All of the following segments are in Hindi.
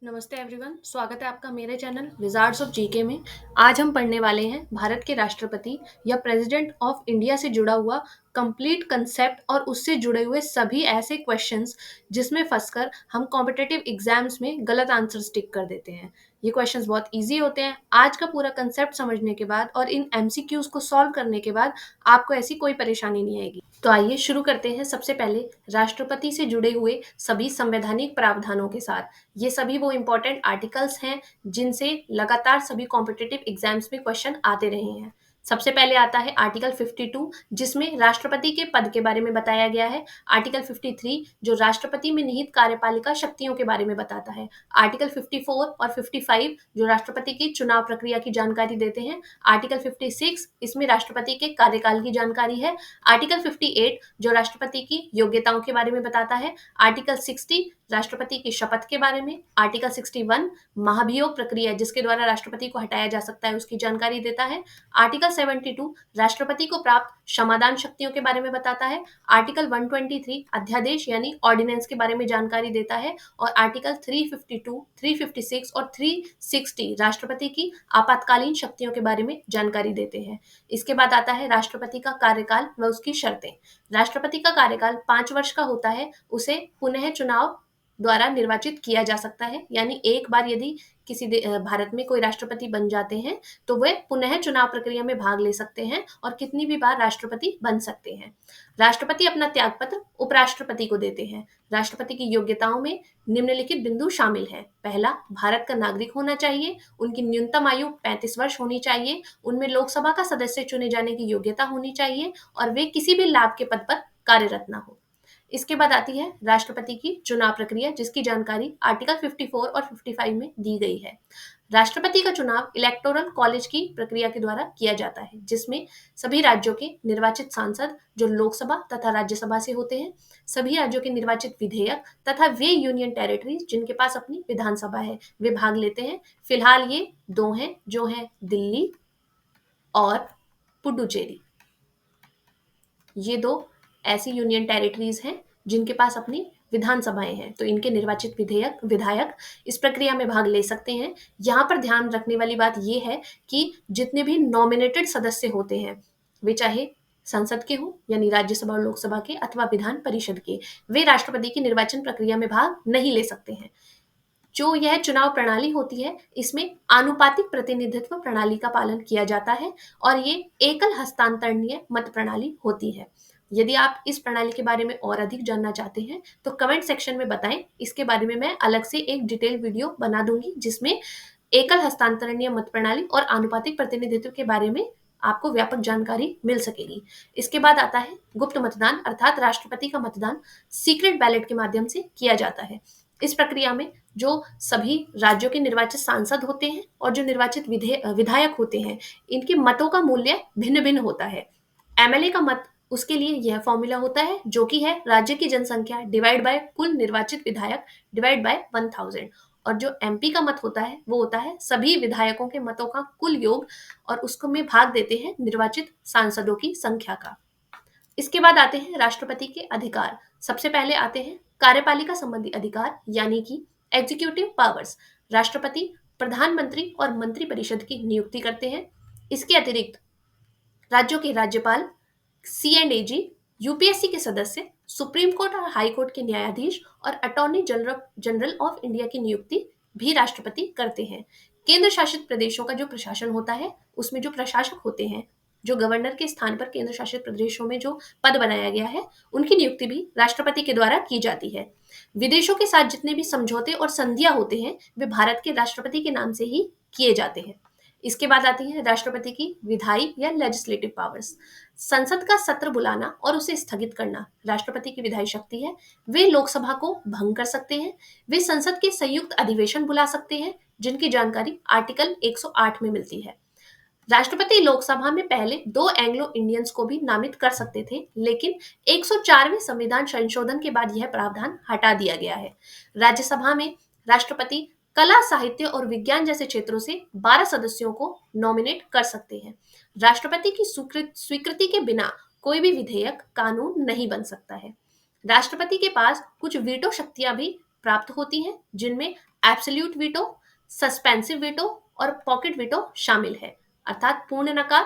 नमस्ते एवरीवन, स्वागत है आपका मेरे चैनल विजार्ड्स ऑफ जीके में। आज हम पढ़ने वाले हैं भारत के राष्ट्रपति या प्रेसिडेंट ऑफ इंडिया से जुड़ा हुआ कंप्लीट कंसेप्ट और उससे जुड़े हुए सभी ऐसे क्वेश्चंस जिसमें फंसकर हम कॉम्पिटिटिव एग्जाम्स में गलत आंसर टिक कर देते हैं। ये क्वेश्चंस बहुत इजी होते हैं। आज का पूरा कंसेप्ट समझने के बाद और इन एमसीक्यूज को सॉल्व करने के बाद आपको ऐसी कोई परेशानी नहीं आएगी। तो आइए शुरू करते हैं सबसे पहले राष्ट्रपति से जुड़े हुए सभी संवैधानिक प्रावधानों के साथ। ये सभी वो इंपॉर्टेंट आर्टिकल्स हैं जिनसे लगातार सभी कॉम्पिटिटिव एग्जाम्स में क्वेश्चन आते रहे हैं। सबसे पहले आता है आर्टिकल 52 जिसमें राष्ट्रपति के पद के बारे में बताया गया है। आर्टिकल 53 जो राष्ट्रपति में निहित कार्यपालिका शक्तियों के बारे में बताता है। आर्टिकल 54 और 55 जो राष्ट्रपति की चुनाव प्रक्रिया की जानकारी देते हैं। आर्टिकल 56 इसमें राष्ट्रपति के कार्यकाल की जानकारी है। आर्टिकल 58 जो राष्ट्रपति की योग्यताओं के बारे में बताता है। आर्टिकल 60 राष्ट्रपति की शपथ के बारे में। आर्टिकल 61 महाभियोग प्रक्रिया जिसके द्वारा राष्ट्रपति को हटाया जा सकता है उसकी जानकारी देता है। आर्टिकल 72 राष्ट्रपति को प्राप्त क्षमादान शक्तियों के बारे में बताता है। आर्टिकल 123 अध्यादेश यानी ऑर्डिनेंस के बारे में जानकारी देता है। और आर्टिकल 352, 356 और 360 राष्ट्रपति की आपातकालीन शक्तियों के बारे में जानकारी देते हैं। इसके बाद आता है राष्ट्रपति का कार्यकाल व उसकी शर्तें। राष्ट्रपति का कार्यकाल 5 वर्ष का होता है। उसे पुनः चुनाव द्वारा निर्वाचित किया जा सकता है, यानी एक बार यदि किसी भारत में कोई राष्ट्रपति बन जाते हैं तो वे पुनः चुनाव प्रक्रिया में भाग ले सकते हैं और कितनी भी बार राष्ट्रपति बन सकते हैं। राष्ट्रपति अपना त्यागपत्र उपराष्ट्रपति को देते हैं। राष्ट्रपति की योग्यताओं में निम्नलिखित बिंदु शामिल है। पहला, भारत का नागरिक होना चाहिए। उनकी न्यूनतम आयु 35 वर्ष होनी चाहिए। उनमें लोकसभा का सदस्य चुने जाने की योग्यता होनी चाहिए और वे किसी भी लाभ के पद पर कार्यरत न हो। इसके बाद आती है राष्ट्रपति की चुनाव प्रक्रिया जिसकी जानकारी आर्टिकल 54 और 55 में दी गई है। राष्ट्रपति का चुनाव इलेक्टोरल कॉलेज की प्रक्रिया के द्वारा किया जाता है जिसमें सभी राज्यों के निर्वाचित सांसद जो लोकसभा तथा राज्यसभा से होते हैं, सभी राज्यों के निर्वाचित विधेयक तथा वे यूनियन टेरिटरीज जिनके पास अपनी विधानसभा है वे भाग लेते हैं। फिलहाल ये दो हैं जो है दिल्ली और पुडुचेरी। ये दो ऐसी यूनियन टेरिटरीज हैं जिनके पास अपनी विधानसभाएं हैं, तो इनके निर्वाचित विधायक इस प्रक्रिया में भाग ले सकते हैं। यहाँ पर ध्यान रखने वाली बात यह है कि जितने भी नॉमिनेटेड सदस्य होते हैं वे चाहे संसद के हो यानी राज्यसभा और लोकसभा के अथवा विधान परिषद के, वे राष्ट्रपति की निर्वाचन प्रक्रिया में भाग नहीं ले सकते हैं। जो यह चुनाव प्रणाली होती है इसमें आनुपातिक प्रतिनिधित्व प्रणाली का पालन किया जाता है और ये एकल हस्तांतरणीय मत प्रणाली होती है। यदि आप इस प्रणाली के बारे में और अधिक जानना चाहते हैं तो कमेंट सेक्शन में बताएं। इसके बारे में मैं अलग से एक डिटेल वीडियो बना दूंगी जिसमें एकल हस्तांतरणीय मत प्रणाली और आनुपातिक प्रतिनिधित्व के बारे में आपको व्यापक जानकारी मिल सकेगी। इसके बाद आता है गुप्त मतदान, अर्थात राष्ट्रपति का मतदान सीक्रेट बैलेट के माध्यम से किया जाता है। इस प्रक्रिया में जो सभी राज्यों के निर्वाचित सांसद होते हैं और जो निर्वाचित विधायक होते हैं इनके मतों का मूल्य भिन्न भिन्न होता है। एमएलए का मत उसके लिए यह फॉर्मूला होता है जो कि है राज्य की जनसंख्या डिवाइड बाय कुल निर्वाचित विधायक डिवाइड बाय 1000। और जो एमपी का मत होता है वो होता है सभी विधायकों के मतों का कुल योग और उसको में भाग देते हैं निर्वाचित सांसदों की संख्या का। इसके बाद आते हैं राष्ट्रपति के अधिकार। सबसे पहले आते हैं कार्यपालिका संबंधी अधिकार यानी कि एग्जीक्यूटिव पावर्स। राष्ट्रपति प्रधानमंत्री और मंत्रिपरिषद की नियुक्ति करते हैं। इसके अतिरिक्त राज्यों के राज्यपाल, C&AG, यूपीएससी के सदस्य, सुप्रीम कोर्ट और हाई कोर्ट के न्यायाधीश और अटॉर्नी जनरल ऑफ इंडिया की नियुक्ति भी राष्ट्रपति करते हैं। केंद्र शासित प्रदेशों का जो प्रशासन होता है उसमें जो प्रशासक होते हैं, जो गवर्नर के स्थान पर केंद्र शासित प्रदेशों में जो पद बनाया गया है उनकी नियुक्ति भी राष्ट्रपति के द्वारा की जाती है। विदेशों के साथ जितने भी समझौते और संधियां होते हैं वे भारत के राष्ट्रपति के नाम से ही किए जाते हैं। इसके बाद आती है राष्ट्रपति की विधायी या लेजिस्लेटिव पावर्स। संसद का सत्र बुलाना और उसे स्थगित करना राष्ट्रपति की विधायी शक्ति है। वे लोकसभा को भंग कर सकते हैं। वे संसद के संयुक्त अधिवेशन बुला सकते हैं जिनकी जानकारी आर्टिकल 108 में मिलती है। राष्ट्रपति लोकसभा में पहले 2 एंग्लो इंडियंस को भी नामित कर सकते थे, लेकिन 104वें संविधान संशोधन के बाद यह प्रावधान हटा दिया गया है। राज्यसभा में राष्ट्रपति कला, साहित्य और विज्ञान जैसे क्षेत्रों से 12 सदस्यों को नॉमिनेट कर सकते हैं। राष्ट्रपति की स्वीकृति के बिना कोई भी विधेयक कानून नहीं बन सकता है। राष्ट्रपति के पास कुछ वीटो शक्तियां भी प्राप्त होती हैं, जिनमें एब्सोल्यूट वीटो, सस्पेंसिव वीटो और पॉकेट वीटो शामिल है। अर्थात पूर्ण नकार,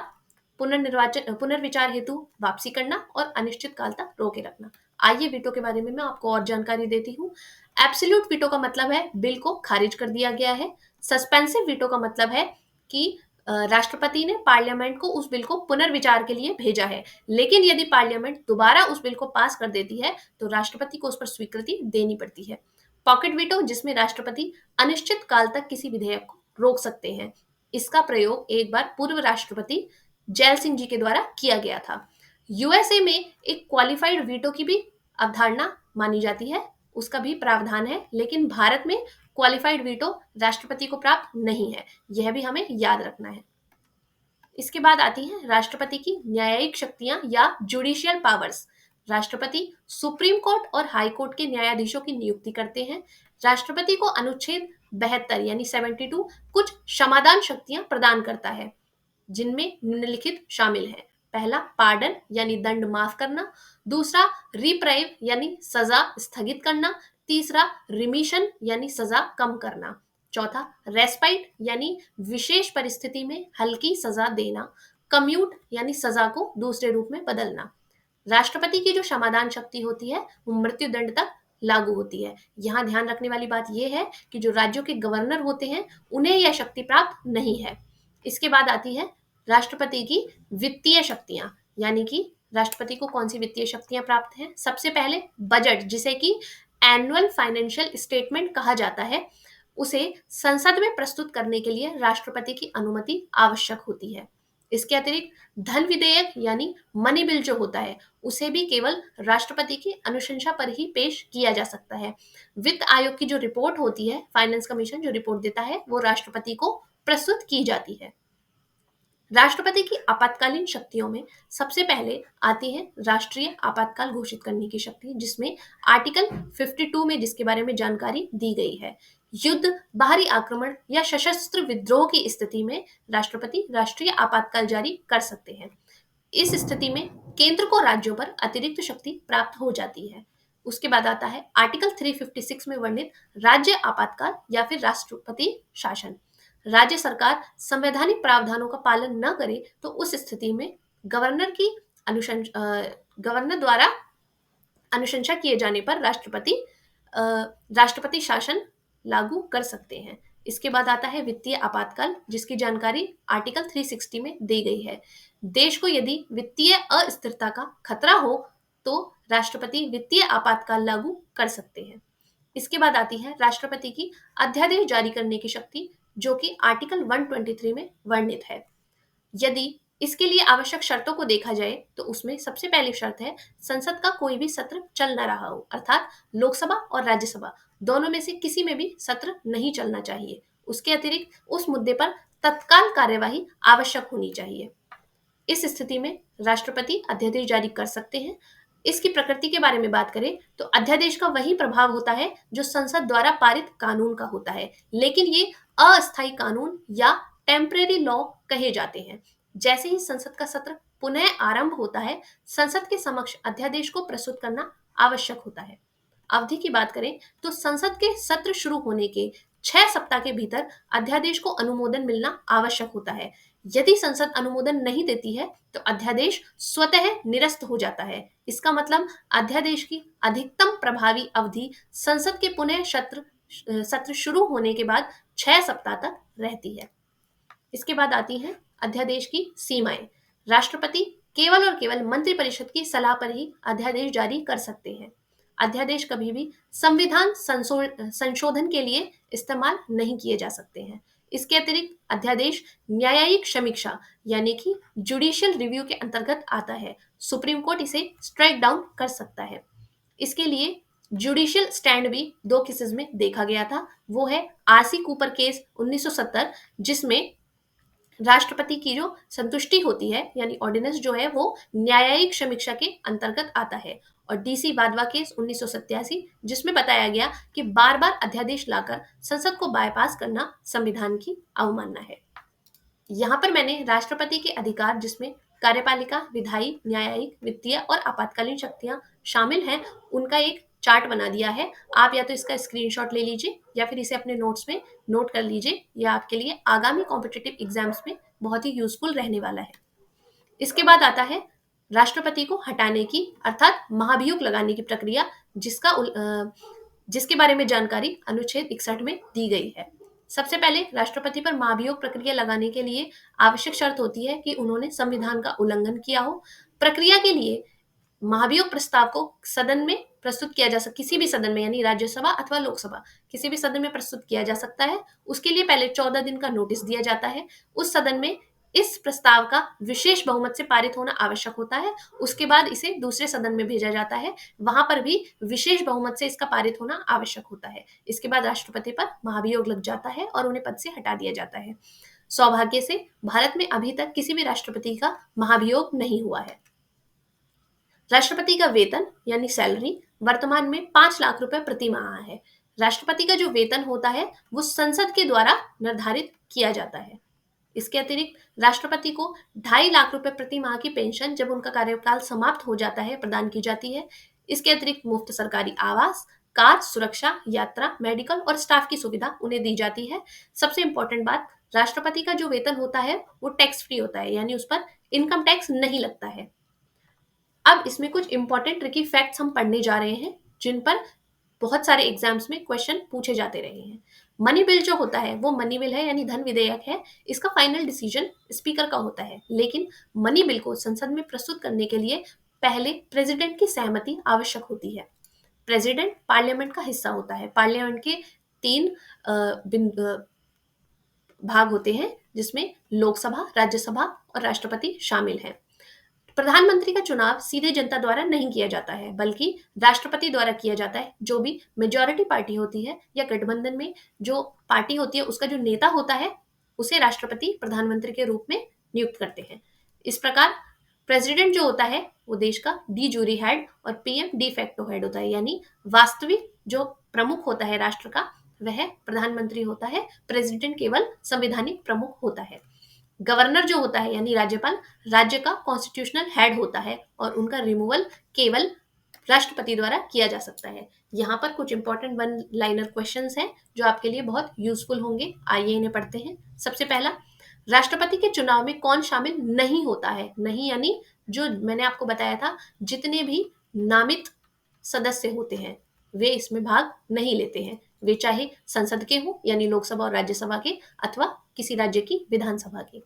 पुनर्निर्वाचन पुनर्विचार हेतु वापसी करना और अनिश्चित काल तक रोके रखना। आइए वीटो के बारे में मैं आपको और जानकारी देती हूँ। एब्सोल्यूट वीटो का मतलब है बिल को खारिज कर दिया गया है। सस्पेंसिव वीटो का मतलब है कि राष्ट्रपति ने पार्लियामेंट को उस बिल को पुनर्विचार के लिए भेजा है, लेकिन यदि पार्लियामेंट दोबारा उस बिल को पास कर देती है तो राष्ट्रपति को उस पर स्वीकृति देनी पड़ती है। पॉकेट वीटो, जिसमें राष्ट्रपति अनिश्चित काल तक किसी विधेयक को रोक सकते हैं। इसका प्रयोग एक बार पूर्व राष्ट्रपति जैल सिंह जी के द्वारा किया गया था। यूएसए में एक क्वालिफाइड वीटो की भी अवधारणा मानी जाती है, उसका भी प्रावधान है, लेकिन भारत में क्वालिफाइड वीटो राष्ट्रपति को प्राप्त नहीं है, यह भी हमें याद रखना है। इसके बाद आती है राष्ट्रपति की न्यायिक शक्तियां या जुडिशियल पावर्स। राष्ट्रपति सुप्रीम कोर्ट और हाई कोर्ट के न्यायाधीशों की नियुक्ति करते हैं। राष्ट्रपति को अनुच्छेद 72 यानी 72 कुछ क्षमादान शक्तियां प्रदान करता है, जिनमें निम्नलिखित शामिल है। पहला, पार्डन यानी दंड माफ करना। दूसरा, रिप्राइव यानी सजा स्थगित करना। तीसरा, रिमिशन यानी सजा कम करना। चौथा, रेस्पाइट यानी विशेष परिस्थिति में हल्की सजा देना। कम्यूट यानी सजा को दूसरे रूप में बदलना। राष्ट्रपति की जो क्षमादान शक्ति होती है वो मृत्यु दंड तक लागू होती है। यहाँ ध्यान रखने वाली बात यह है कि जो राज्यों के गवर्नर होते हैं उन्हें यह शक्ति प्राप्त नहीं है। इसके बाद आती है राष्ट्रपति की वित्तीय शक्तियां, यानी कि राष्ट्रपति को कौन सी वित्तीय शक्तियां प्राप्त हैं। सबसे पहले बजट, जिसे कि एनुअल फाइनेंशियल स्टेटमेंट कहा जाता है, उसे संसद में प्रस्तुत करने के लिए राष्ट्रपति की अनुमति आवश्यक होती है। इसके अतिरिक्त धन विधेयक यानी मनी बिल जो होता है उसे भी केवल राष्ट्रपति की अनुशंसा पर ही पेश किया जा सकता है। वित्त आयोग की जो रिपोर्ट होती है, फाइनेंस कमीशन जो रिपोर्ट देता है, वो राष्ट्रपति को प्रस्तुत की जाती है। राष्ट्रपति की आपातकालीन शक्तियों में सबसे पहले आती है राष्ट्रीय आपातकाल घोषित करने की शक्ति, जिसमें आर्टिकल 52 में जिसके बारे में जानकारी दी गई है। युद्ध, बाहरी आक्रमण या सशस्त्र विद्रोह की स्थिति में राष्ट्रपति राष्ट्रीय आपातकाल जारी कर सकते हैं। इस स्थिति में केंद्र को राज्यों पर अतिरिक्त शक्ति प्राप्त हो जाती है। उसके बाद आता है आर्टिकल 356 में वर्णित राज्य आपातकाल या फिर राष्ट्रपति शासन। राज्य सरकार संवैधानिक प्रावधानों का पालन न करे तो उस स्थिति में गवर्नर द्वारा अनुशंसा किए जाने पर राष्ट्रपति शासन लागू कर सकते हैं। इसके बाद आता है वित्तीय आपातकाल, जिसकी जानकारी आर्टिकल 360 में दी गई है। देश को यदि वित्तीय अस्थिरता का खतरा हो तो राष्ट्रपति वित्तीय आपातकाल लागू कर सकते हैं। इसके बाद आती है राष्ट्रपति की अध्यादेश जारी करने की शक्ति, जो कि आर्टिकल 123 में वर्णित है। यदि इसके लिए आवश्यक शर्तों को देखा जाए तो उसमें सबसे पहली शर्त है संसद का कोई भी सत्र चल न रहा हो, अर्थात लोकसभा और राज्यसभा दोनों में से किसी में भी सत्र नहीं चलना चाहिए। उसके अतिरिक्त उस मुद्दे पर तत्काल कार्यवाही आवश्यक होनी चाहिए। इस स्थिति में राष्ट्रपति अध्यादेश जारी कर सकते हैं। इसकी प्रकृति के बारे में बात करें तो अध्यादेश का वही प्रभाव होता है जो संसद द्वारा पारित कानून का होता है, लेकिन ये अस्थायी कानून या टेम्परेरी लॉ कहे जाते हैं। जैसे ही संसद का सत्र पुनः आरंभ होता है, संसद के समक्ष अध्यादेश को प्रस्तुत करना आवश्यक होता है। अवधि की बात करें तो संसद के सत्र शुरू होने के 6 सप्ताह के भीतर अध्यादेश को अनुमोदन मिलना आवश्यक होता है। यदि संसद अनुमोदन नहीं देती है तो अध्यादेश स्वतः निरस्त हो जाता है। इसका मतलब अध्यादेश की अधिकतम प्रभावी अवधि संसद के पुनः सत्र शुरू होने के बाद 6 सप्ताह तक रहती है। इसके बाद आती हैं अध्यादेश की सीमाएं। राष्ट्रपति केवल और केवल मंत्रिपरिषद की सलाह पर ही अध्यादेश जारी कर सकते हैं। अध्यादेश कभी भी संविधान संशोधन के लिए इस्तेमाल नहीं किए जा सकते हैं। इसके अतिरिक्त अध्यादेश न्यायिक समीक्षा यानी कि जुडिशियल रिव्यू के अंतर्गत आता है। सुप्रीम कोर्ट इसे स्ट्राइक डाउन कर सकता है। इसके लिए जुडिशियल स्टैंड भी 2 केसेस में देखा गया था। वो है आरसी कूपर केस 1970, जिसमें राष्ट्रपति की जो संतुष्टि होती है यानी ऑर्डिनेंस जो है वो न्यायिक समीक्षा के अंतर्गत आता है, और डीसी वाधवा केस 1987, जिसमें बताया गया कि बार बार अध्यादेश लाकर संसद को बायपास करना संविधान की अवमानना है। यहाँ पर मैंने राष्ट्रपति के अधिकार, जिसमें कार्यपालिका, विधायी, न्यायिक, वित्तीय और आपातकालीन शक्तियां शामिल हैं, उनका एक चार्ट बना दिया है। आप या तो इसका स्क्रीनशॉट ले लीजिए या फिर इसे अपने नोट्स में नोट कर लीजिए। यह आपके लिए आगामी कॉम्पिटिटिव एग्जाम्स में बहुत ही यूजफुल रहने वाला है। इसके बाद आता है राष्ट्रपति को हटाने की अर्थात महाभियोग लगाने की प्रक्रिया, जिसके बारे में जानकारी अनुच्छेद 61 में दी गई है। सबसे पहले राष्ट्रपति पर महाभियोग प्रक्रिया लगाने के लिए आवश्यक शर्त होती है कि उन्होंने संविधान का उल्लंघन किया हो। प्रक्रिया के लिए महाभियोग प्रस्ताव को सदन में प्रस्तुत किया जा सकता, किसी भी सदन में यानी राज्यसभा अथवा लोकसभा किसी भी सदन में प्रस्तुत किया जा सकता है। उसके लिए पहले 14 दिन का नोटिस दिया जाता है। उस सदन में इस प्रस्ताव का विशेष बहुमत से पारित होना आवश्यक होता है। उसके बाद इसे दूसरे सदन में भेजा जाता है, वहां पर भी विशेष बहुमत से इसका पारित होना आवश्यक होता है। इसके बाद राष्ट्रपति पर महाभियोग लग जाता है और उन्हें पद से हटा दिया जाता है। सौभाग्य से भारत में अभी तक किसी भी राष्ट्रपति का महाभियोग नहीं हुआ है। राष्ट्रपति का वेतन यानी सैलरी वर्तमान में 5 लाख रुपए प्रति माह है। राष्ट्रपति का जो वेतन होता है वो संसद के द्वारा निर्धारित किया जाता है। इसके अतिरिक्त राष्ट्रपति को 2.5 लाख रुपए प्रति माह की पेंशन जब उनका कार्यकाल समाप्त हो जाता है प्रदान की जाती है। इसके अतिरिक्त मुफ्त सरकारी आवास, कार, सुरक्षा, यात्रा, मेडिकल और स्टाफ की सुविधा उन्हें दी जाती है। सबसे इंपॉर्टेंट बात, राष्ट्रपति का जो वेतन होता है वो टैक्स फ्री होता है, यानी उस पर इनकम टैक्स नहीं लगता है। अब इसमें कुछ इंपॉर्टेंट ट्रिकी फैक्ट्स हम पढ़ने जा रहे हैं जिन पर बहुत सारे एग्जाम्स में क्वेश्चन पूछे जाते रहे हैं। मनी बिल जो होता है वो मनी बिल है यानी धन विधेयक है। इसका फाइनल डिसीजन स्पीकर का होता है, लेकिन मनी बिल को संसद में प्रस्तुत करने के लिए पहले प्रेसिडेंट की सहमति आवश्यक होती है। प्रेसिडेंट पार्लियामेंट का हिस्सा होता है। पार्लियामेंट के 3 भाग होते हैं जिसमें लोकसभा, राज्यसभा और राष्ट्रपति शामिल हैं। प्रधानमंत्री का चुनाव सीधे जनता द्वारा नहीं किया जाता है, बल्कि राष्ट्रपति द्वारा किया जाता है। जो भी मेजॉरिटी पार्टी होती है या गठबंधन में जो पार्टी होती है उसका जो नेता होता है उसे राष्ट्रपति प्रधानमंत्री के रूप में नियुक्त करते हैं। इस प्रकार प्रेसिडेंट जो होता है वो देश का डी जूरी हेड और पीएम डी फैक्टो हेड होता है, यानी वास्तविक जो प्रमुख होता है राष्ट्र का वह प्रधानमंत्री होता है। प्रेसिडेंट केवल संवैधानिक प्रमुख होता है। गवर्नर जो होता है यानी राज्यपाल राज्य का कॉन्स्टिट्यूशनल हेड होता है और उनका रिमूवल केवल राष्ट्रपति द्वारा किया जा सकता है। यहाँ पर कुछ इंपॉर्टेंट 1 लाइनर क्वेश्चंस हैं जो आपके लिए बहुत यूजफुल होंगे। आइए इन्हें पढ़ते हैं। सबसे पहला, राष्ट्रपति के चुनाव में कौन शामिल नहीं होता है? नहीं यानी जो मैंने आपको बताया था, जितने भी नामित सदस्य होते हैं वे इसमें भाग नहीं लेते हैं। वे चाहे संसद के हों यानी लोकसभा और राज्यसभा के, अथवा किसी राज्य की विधानसभा के।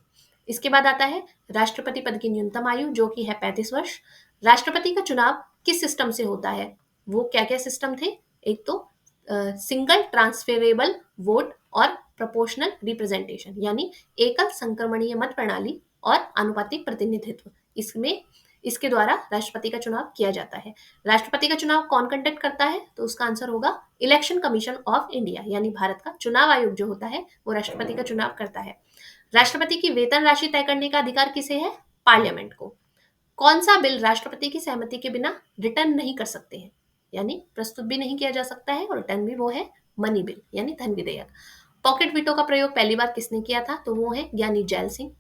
इसके बाद आता है राष्ट्रपति पद की न्यूनतम आयु जो कि है 35 वर्ष। राष्ट्रपति का चुनाव किस सिस्टम से होता है? वो क्या क्या सिस्टम थे? एक तो सिंगल ट्रांसफेरेबल वोट और प्रोपोर्शनल रिप्रेजेंटेशन यानी एकल संक्रमणीय मत प्रणाली और आनुपातिक प्रतिनिधित्व। इसमें इसके द्वारा राष्ट्रपति का चुनाव किया जाता है। राष्ट्रपति का चुनाव कौन कंडक्ट करता है? तो उसका आंसर होगा इलेक्शन कमीशन ऑफ इंडिया, यानी भारत का चुनाव आयोग जो होता है वो राष्ट्रपति का चुनाव करता है। राष्ट्रपति की वेतन राशि तय करने का अधिकार किसे है? पार्लियामेंट को। कौन सा बिल राष्ट्रपति की सहमति के बिना रिटर्न नहीं कर सकते हैं, यानी प्रस्तुत भी नहीं किया जा सकता है और रिटर्न भी? वो है मनी बिल यानी धन विधेयक। पॉकेट वीटो का प्रयोग पहली बार किसने किया था? तो वो है ज्ञानी जैल सिंह।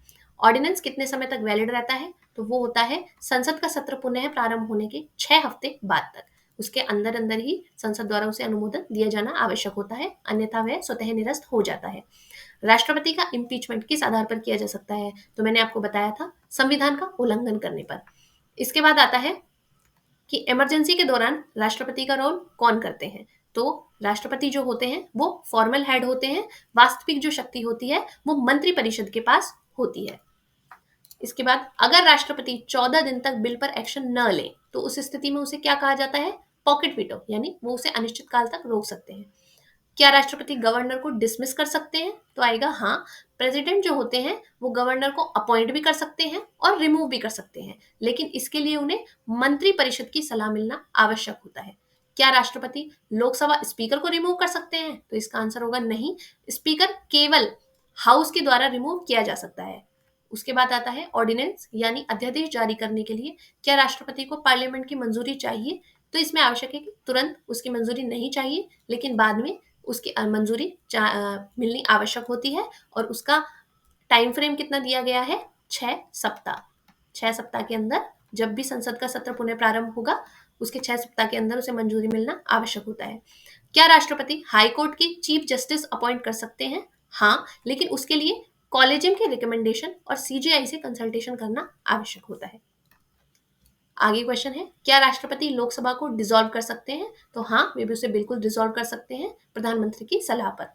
ऑर्डिनेंस कितने समय तक वैलिड रहता है? तो वो होता है संसद का सत्र पुनः प्रारंभ होने के 6 हफ्ते बाद तक। उसके अंदर अंदर ही संसद द्वारा उसे अनुमोदन दिया जाना आवश्यक होता है, अन्यथा वह स्वतः निरस्त हो जाता है। राष्ट्रपति का इम्पीचमेंट किस आधार पर किया जा सकता है? तो मैंने आपको बताया था, संविधान का उल्लंघन करने पर। इसके बाद आता है कि इमरजेंसी के दौरान राष्ट्रपति का रोल कौन करते हैं? तो राष्ट्रपति जो होते हैं वो फॉर्मल हेड होते हैं। वास्तविक जो शक्ति होती है वो मंत्री परिषद के पास होती है। इसके बाद अगर राष्ट्रपति 14 दिन तक बिल पर एक्शन न ले तो उस स्थिति में उसे क्या कहा जाता है? पॉकेट वीटो, यानी वो उसे अनिश्चित काल तक रोक सकते हैं। क्या राष्ट्रपति गवर्नर को डिसमिस कर सकते हैं? तो आएगा हाँ। प्रेसिडेंट जो होते हैं वो गवर्नर को अपॉइंट भी कर सकते हैं और रिमूव भी कर सकते हैं, लेकिन इसके लिए उन्हें मंत्री परिषद की सलाह मिलना आवश्यक होता है। क्या राष्ट्रपति लोकसभा स्पीकर को रिमूव कर सकते हैं? तो इसका आंसर होगा नहीं। स्पीकर केवल हाउस के द्वारा रिमूव किया जा सकता है। उसके बाद आता है ऑर्डिनेंस यानी अध्यादेश जारी करने के लिए क्या राष्ट्रपति को पार्लियामेंट की मंजूरी चाहिए? तो इसमें आवश्यक है कि तुरंत उसकी मंजूरी नहीं चाहिए, लेकिन बाद में उसकी मंजूरी मिलनी आवश्यक होती है। और उसका टाइम फ्रेम कितना दिया गया है? 6 सप्ताह। 6 सप्ताह के अंदर जब भी संसद का सत्र पुनः प्रारंभ होगा उसके 6 सप्ताह के अंदर उसे मंजूरी मिलना आवश्यक होता है। क्या राष्ट्रपति हाई कोर्ट के चीफ जस्टिस अपॉइंट कर सकते हैं? हाँ, लेकिन उसके लिए कॉलेजियम के रिकमेंडेशन और सीजेआई से कंसल्टेशन करना आवश्यक होता है। आगे क्वेश्चन है, क्या राष्ट्रपति लोकसभा को डिसॉल्व कर सकते हैं? तो हाँ, वे भी उसे बिल्कुल डिसॉल्व कर सकते हैं प्रधानमंत्री की सलाह पर।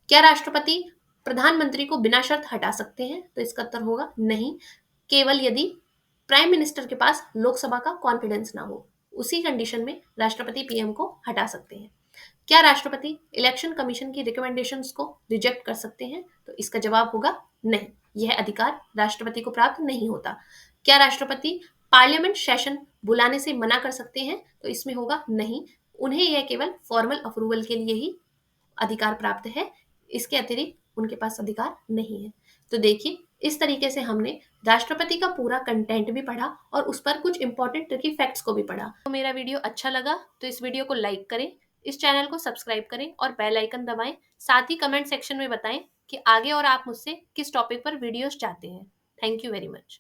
क्या राष्ट्रपति प्रधानमंत्री को बिना शर्त हटा सकते हैं? तो इसका उत्तर होगा नहीं, केवल यदि प्राइम मिनिस्टर के पास लोकसभा का कॉन्फिडेंस ना हो, उसी कंडीशन में राष्ट्रपति पीएम को हटा सकते हैं। क्या राष्ट्रपति इलेक्शन कमीशन की रिकमेंडेशंस को रिजेक्ट कर सकते हैं? तो इसका जवाब होगा नहीं, यह अधिकार राष्ट्रपति को प्राप्त नहीं होता। क्या राष्ट्रपति पार्लियामेंट सेशन बुलाने से मना कर सकते हैं? तो इसमें होगा नहीं, उन्हें यह केवल फॉर्मल अप्रूवल के लिए ही अधिकार प्राप्त है, इसके अतिरिक्त उनके पास अधिकार नहीं है। तो देखिए, इस तरीके से हमने राष्ट्रपति का पूरा कंटेंट भी पढ़ा और उस पर कुछ इंपॉर्टेंट ट्रिकी फैक्ट्स को भी पढ़ा। तो मेरा वीडियो अच्छा लगा तो इस वीडियो को लाइक करें, इस चैनल को सब्सक्राइब करें और बेल आइकन दबाएं। साथ ही कमेंट सेक्शन में बताएं कि आगे और आप मुझसे किस टॉपिक पर वीडियोस चाहते हैं। Thank you very much.